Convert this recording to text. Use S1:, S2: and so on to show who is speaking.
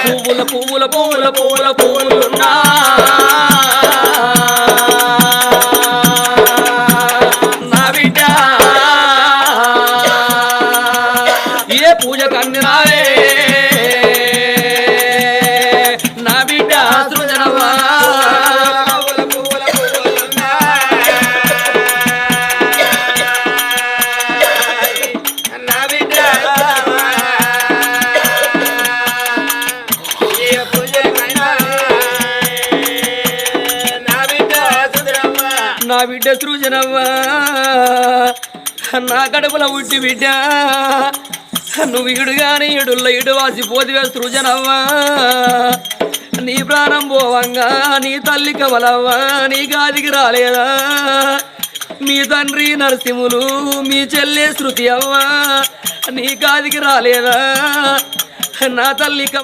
S1: పువ్వుల పువ్వుల పువ్వుల పువ్వుల పువ్వులున్నా నా బిడ్డ ఏ పూజ కన్నిరావే నా బిడ్డ సృజనవ్వా నా బిడ్డ సృజనవ్వా నా కడుపుల ఉట్టి బిడ్డ నువ్వు ఇడుగాని ఇడుల్లో ఇడు వాసిపోతివే సృజనవ్వా నీ ప్రాణం పోవంగా నీ తల్లి కవలవ్వా నీ గాదికి రాలేదా మీ తండ్రి నరసింహులు మీ చెల్లె శృతి అవ్వా నీ గాదికి రాలేదా నా తల్లి